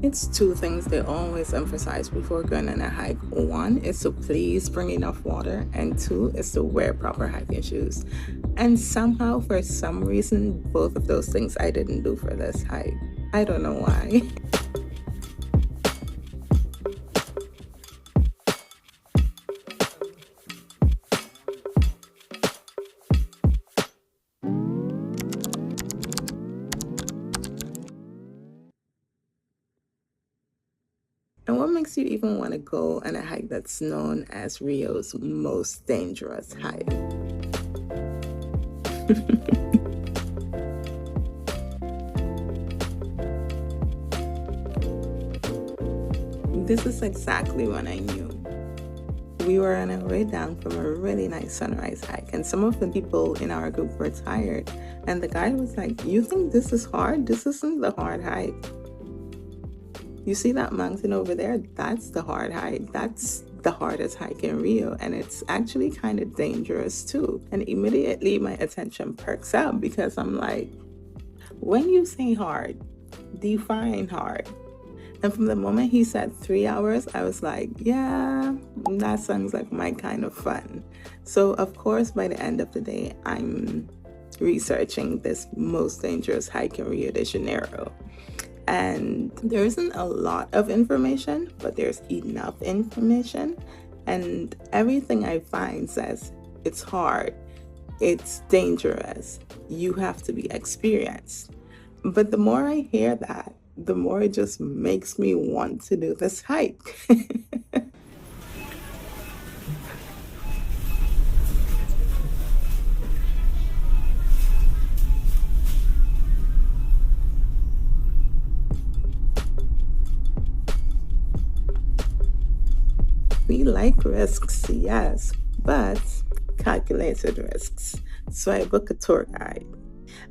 It's two things they always emphasize before going on a hike. One is to please bring enough water, and two is to wear proper hiking shoes. And somehow, for some reason, both of those things I didn't do for this hike. I don't know why. And what makes you even want to go on a hike that's known as Rio's most dangerous hike? This is exactly when I knew. We were on our way down from a really nice sunrise hike, and some of the people in our group were tired. And the guide was like, "You think this is hard? This isn't the hard hike. You see that mountain over there? That's the hard hike. That's the hardest hike in Rio, and it's actually kind of dangerous too." And immediately my attention perks up because I'm like, when you say hard, define hard. And from the moment he said 3 hours, I was like, yeah, that sounds like my kind of fun. So of course, by the end of the day, I'm researching this most dangerous hike in Rio de Janeiro. And there isn't a lot of information, but there's enough information. And everything I find says it's hard, it's dangerous, you have to be experienced. But the more I hear that, the more it just makes me want to do this hike. We like risks, yes, but calculated risks. So I book a tour guide.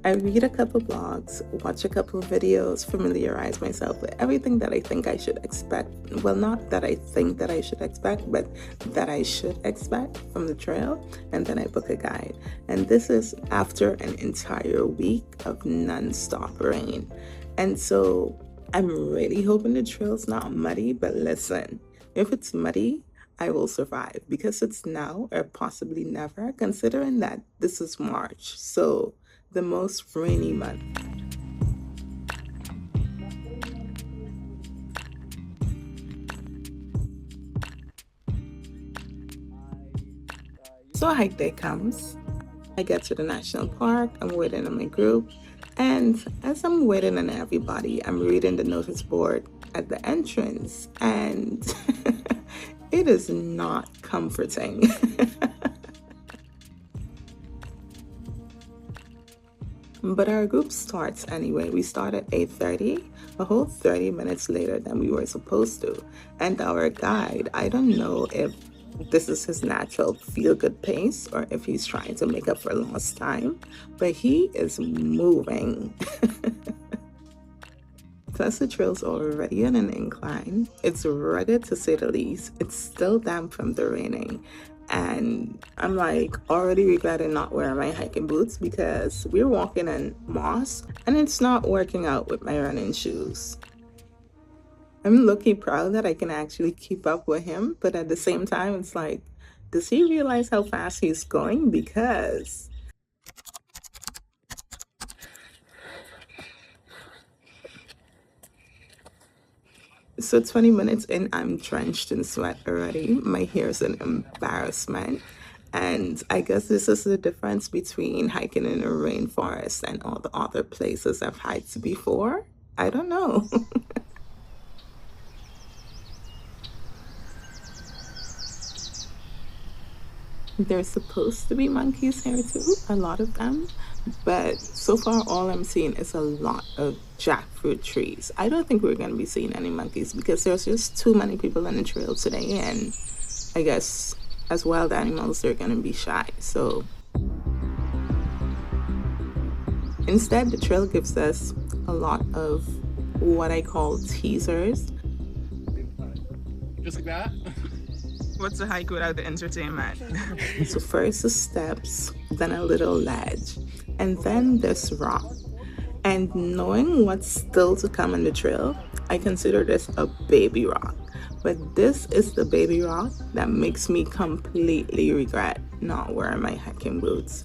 I read a couple blogs, watch a couple videos, familiarize myself with everything that I think I should expect. Well, not that I think that I should expect, but that I should expect from the trail. And then I book a guide. And this is after an entire week of non-stop rain. And so I'm really hoping the trail's not muddy, but listen, if it's muddy, I will survive because it's now or possibly never, considering that this is March. So the most rainy month. So a hike day comes. I get to the national park, I'm waiting on my group, and as I'm waiting on everybody, I'm reading the notice board at the entrance, and it is not comforting. But our group starts anyway. We start at 8:30, a whole 30 minutes later than we were supposed to. And our guide, I don't know if this is his natural feel-good pace or if he's trying to make up for lost time, but he is moving. Plus, the trail's already on an incline. It's rugged to say the least. It's still damp from the raining. And I'm like already regretting not wearing my hiking boots because we're walking in moss and it's not working out with my running shoes. I'm lucky proud that I can actually keep up with him, but at the same time, it's like, does he realize how fast he's going? Because so 20 minutes in, I'm drenched in sweat already. My hair is an embarrassment. And I guess this is the difference between hiking in a rainforest and all the other places I've hiked before. I don't know. There's supposed to be monkeys here too, a lot of them. But so far, all I'm seeing is a lot of jackfruit trees. I don't think we're going to be seeing any monkeys because there's just too many people on the trail today. And I guess as wild animals, they're going to be shy. So instead, the trail gives us a lot of what I call teasers. Just like that? What's a hike without the entertainment? So first the steps, then a little ledge, and then this rock. And knowing what's still to come on the trail, I consider this a baby rock. But this is the baby rock that makes me completely regret not wearing my hiking boots.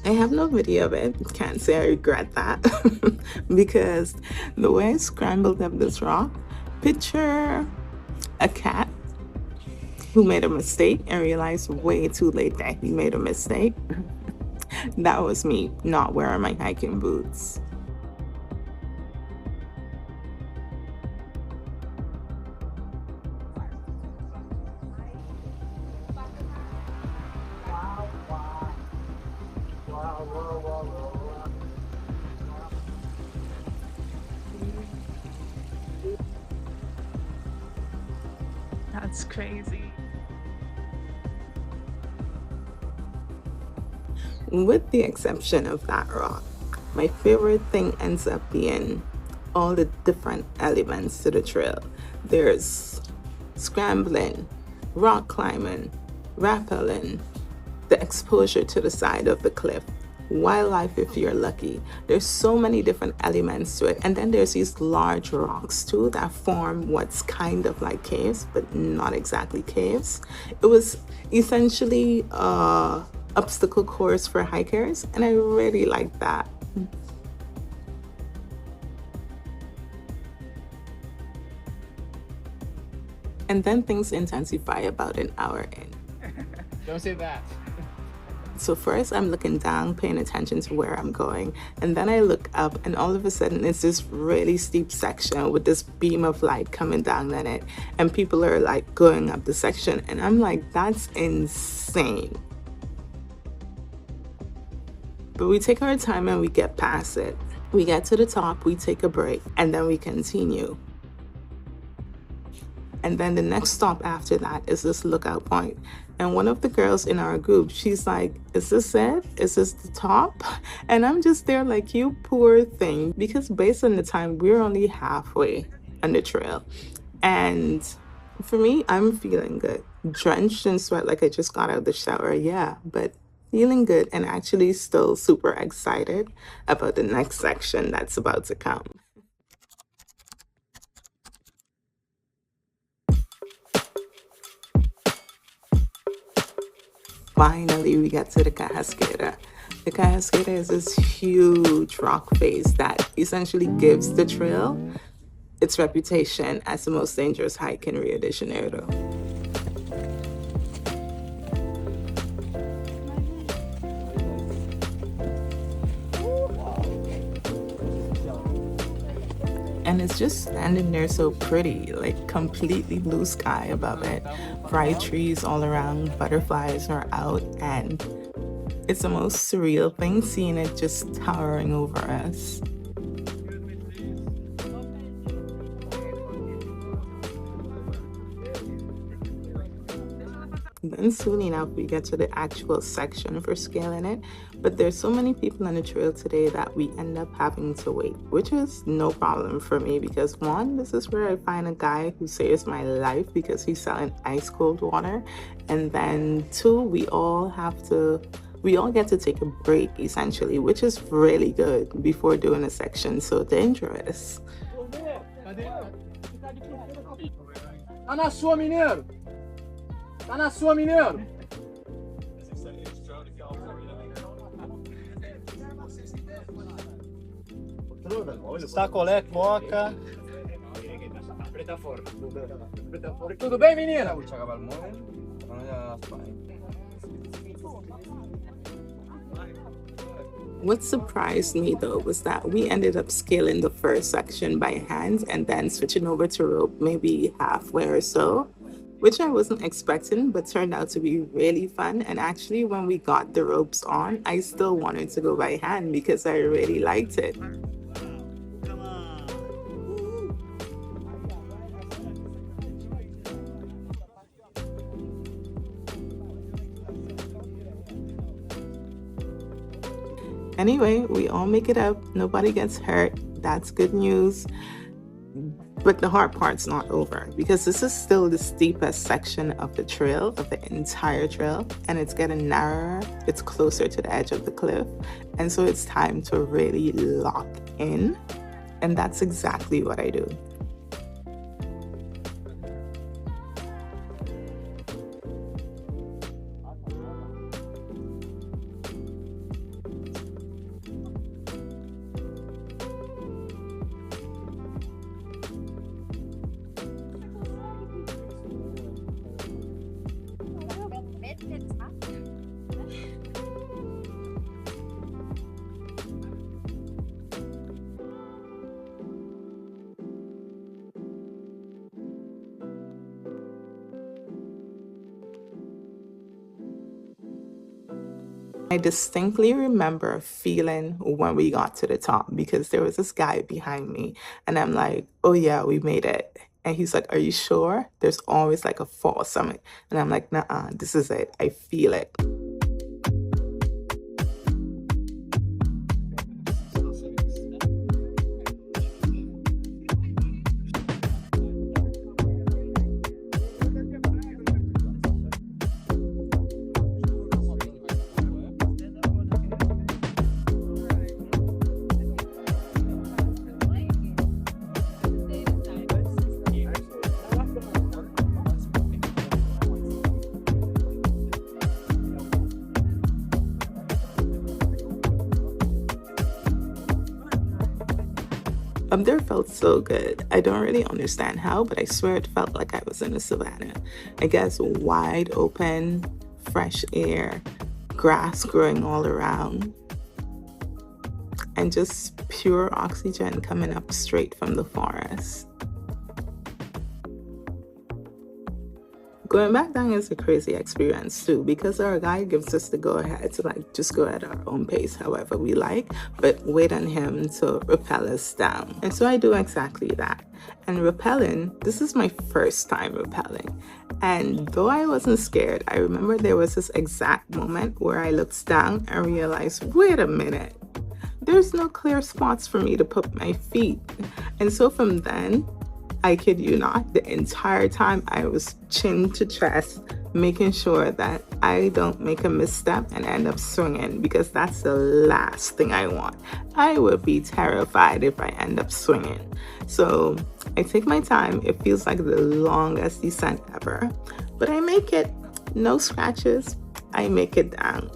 I have no video of it. Can't say I regret that because the way I scrambled up this rock, picture a cat who made a mistake and realized way too late that he made a mistake. That was me not wearing my hiking boots. That's crazy. With the exception of that rock, my favorite thing ends up being all the different elements to the trail. There's scrambling, rock climbing, rappelling, the exposure to the side of the cliff, wildlife if you're lucky. There's so many different elements to it. And then there's these large rocks too that form what's kind of like caves, but not exactly caves. It was essentially a obstacle course for hikers, and I really like that. And then things intensify about an hour in. Don't say that. So first I'm looking down, paying attention to where I'm going. And then I look up and all of a sudden it's this really steep section with this beam of light coming down on it. And people are like going up the section. And I'm like, that's insane. But we take our time and we get past it. We get to the top, we take a break, and then we continue. And then the next stop after that is this lookout point. And one of the girls in our group, she's like, is this it? Is this the top? And I'm just there like, you poor thing. Because based on the time, we're only halfway on the trail. And for me, I'm feeling good. Drenched in sweat like I just got out of the shower, yeah. But feeling good and actually still super excited about the next section that's about to come. Finally, we get to the Carrasqueira. The Carrasqueira is this huge rock face that essentially gives the trail its reputation as the most dangerous hike in Rio de Janeiro. And it's just standing there so pretty, like completely blue sky above it, bright trees all around, butterflies are out, and it's the most surreal thing seeing it just towering over us. Then soon enough we get to the actual section for scaling it, but there's so many people on the trail today that we end up having to wait, which is no problem for me because one, this is where I find a guy who saves my life because he's selling ice cold water, and then two, we all get to take a break essentially, which is really good before doing a section so dangerous. Tá na sua, mineiro! Tá na sua, mineiro! Sacolé, coca. Tudo bem, menina? What surprised me though was that we ended up scaling the first section by hand and then switching over to rope maybe halfway or so, which I wasn't expecting but turned out to be really fun. And actually when we got the ropes on, I still wanted to go by hand because I really liked it. Anyway, we all make it up. Nobody gets hurt. That's good news. But the hard part's not over, because this is still the steepest section of the trail, of the entire trail, and it's getting narrower. It's closer to the edge of the cliff. And so it's time to really lock in. And that's exactly what I do. I distinctly remember feeling when we got to the top, because there was this guy behind me and I'm like, oh yeah, we made it. And he's like, are you sure? There's always like a fall summit. And I'm like, nah, this is it. I feel it. There felt so good. I don't really understand how, but I swear it felt like I was in a savannah. I guess wide open, fresh air, grass growing all around, and just pure oxygen coming up straight from the forest. Going back down is a crazy experience too, because our guide gives us the go ahead to like just go at our own pace however we like, but wait on him to rappel us down. And so I do exactly that. And rappelling, this is my first time rappelling. And though I wasn't scared, I remember there was this exact moment where I looked down and realized, wait a minute, there's no clear spots for me to put my feet. And so from then, I kid you not, the entire time I was chin to chest, making sure that I don't make a misstep and end up swinging, because that's the last thing I want. I would be terrified if I end up swinging. So I take my time. It feels like the longest descent ever, but I make it. No scratches. I make it down.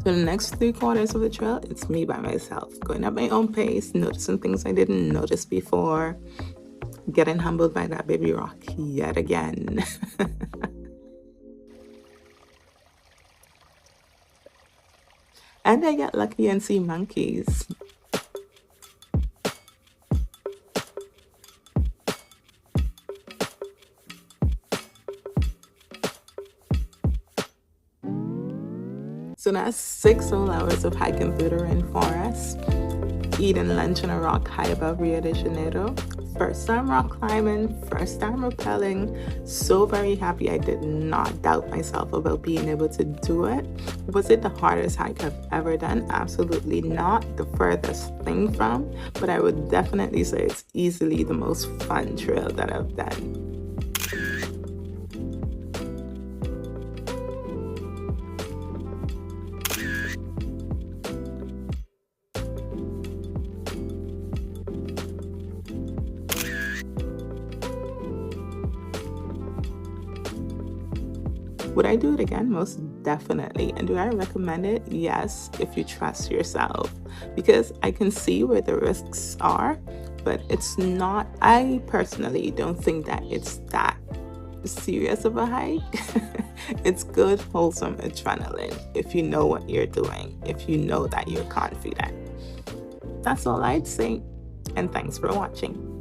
For the next 3/4 of the trail, it's me by myself, going at my own pace, noticing things I didn't notice before, getting humbled by that baby rock yet again. And I get lucky and see monkeys. So that's 6 whole hours of hiking through the rainforest, eating lunch on a rock high above Rio de Janeiro. First time rock climbing, first time rappelling. So very happy. I did not doubt myself about being able to do it. Was it the hardest hike I've ever done? Absolutely not. The furthest thing from, but I would definitely say it's easily the most fun trail that I've done. Would I do it again? Most definitely. And do I recommend it? Yes, if you trust yourself, because I can see where the risks are, but it's not, I personally don't think that it's that serious of a hike. It's good, wholesome adrenaline if you know what you're doing, if you know that you're confident. That's all I'd say. And thanks for watching.